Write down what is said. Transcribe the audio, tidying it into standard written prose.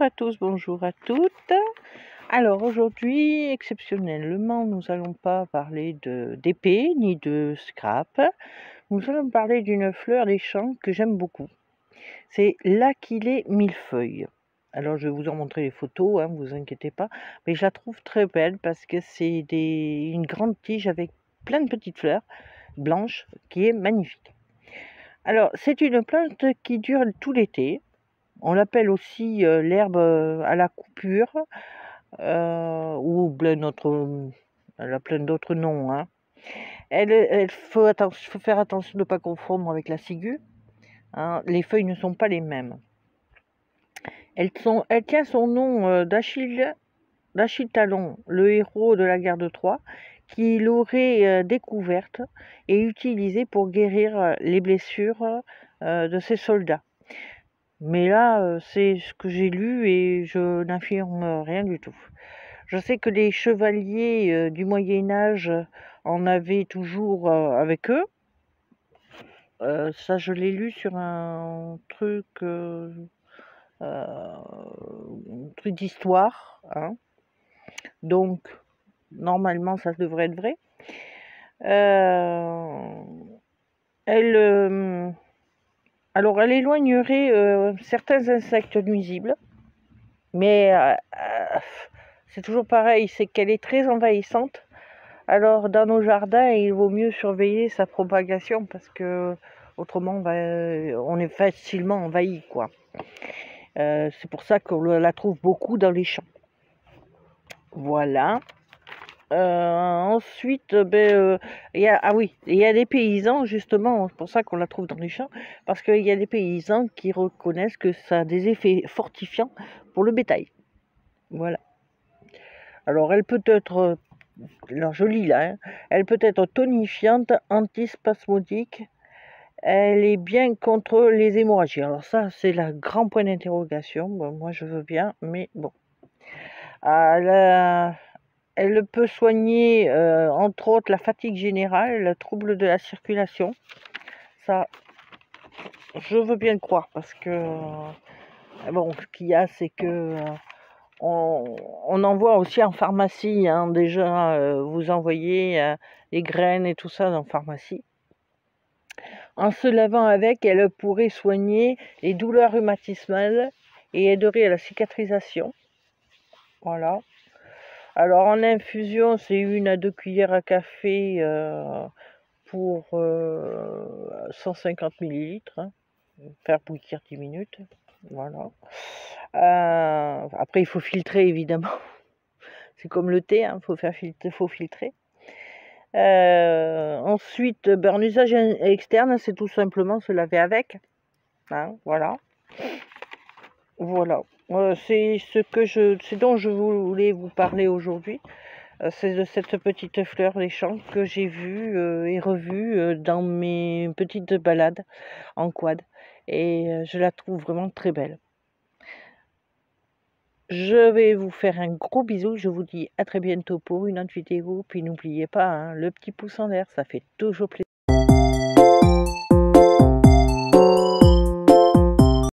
Bonjour à tous, bonjour à toutes. Alors aujourd'hui, exceptionnellement, nous n'allons pas parler d'épée ni de scrap. Nous allons parler d'une fleur des champs que j'aime beaucoup. C'est l'Achillée millefeuille. Alors je vais vous en montrer les photos, hein, vous inquiétez pas. Mais je la trouve très belle parce que c'est une grande tige avec plein de petites fleurs blanches qui est magnifique. Alors c'est une plante qui dure tout l'été. On l'appelle aussi l'herbe à la coupure, ou elle a plein d'autres noms, hein. Il faut faire attention de ne pas confondre avec la ciguë, hein. Les feuilles ne sont pas les mêmes. Elle tient son nom d'Achille Talon, le héros de la guerre de Troie, qui l'aurait découverte et utilisée pour guérir les blessures de ses soldats. Mais là, c'est ce que j'ai lu et je n'affirme rien du tout. Je sais que les chevaliers du Moyen-Âge en avaient toujours avec eux. Ça, je l'ai lu sur un truc d'histoire, hein. Donc, normalement, ça devrait être vrai. Alors, elle éloignerait certains insectes nuisibles, mais c'est toujours pareil, c'est qu'elle est très envahissante. Alors, dans nos jardins, il vaut mieux surveiller sa propagation parce que autrement, on est facilement envahi, quoi. C'est pour ça qu'on la trouve beaucoup dans les champs. Voilà. Ensuite, il y a des paysans, justement, c'est pour ça qu'on la trouve dans les champs, parce qu'il y a des paysans qui reconnaissent que ça a des effets fortifiants pour le bétail. Voilà. Alors, elle peut être, alors je lis là, hein, elle peut être tonifiante, antispasmodique, elle est bien contre les hémorragies. Alors ça, c'est le grand point d'interrogation. Bon, moi, je veux bien, mais bon. Elle peut soigner, entre autres, la fatigue générale, le trouble de la circulation. Ça, je veux bien le croire, parce que, bon, ce qu'il y a, c'est que on en voit aussi en pharmacie, hein, déjà, vous envoyez les graines et tout ça en pharmacie. En se lavant avec, elle pourrait soigner les douleurs rhumatismales et aiderait à la cicatrisation. Voilà. Alors en infusion, c'est 1 à 2 cuillères à café pour 150 ml, hein. Faire bouillir 10 minutes. Voilà. Après, il faut filtrer, évidemment. C'est comme le thé, hein, faut filtrer. Ensuite, en usage externe, c'est tout simplement se laver avec, hein, voilà. Voilà. C'est ce dont je voulais vous parler aujourd'hui. C'est de cette petite fleur des champs que j'ai vue et revue dans mes petites balades en quad. Et je la trouve vraiment très belle. Je vais vous faire un gros bisou. Je vous dis à très bientôt pour une autre vidéo. Puis n'oubliez pas, hein, le petit pouce en l'air, ça fait toujours plaisir.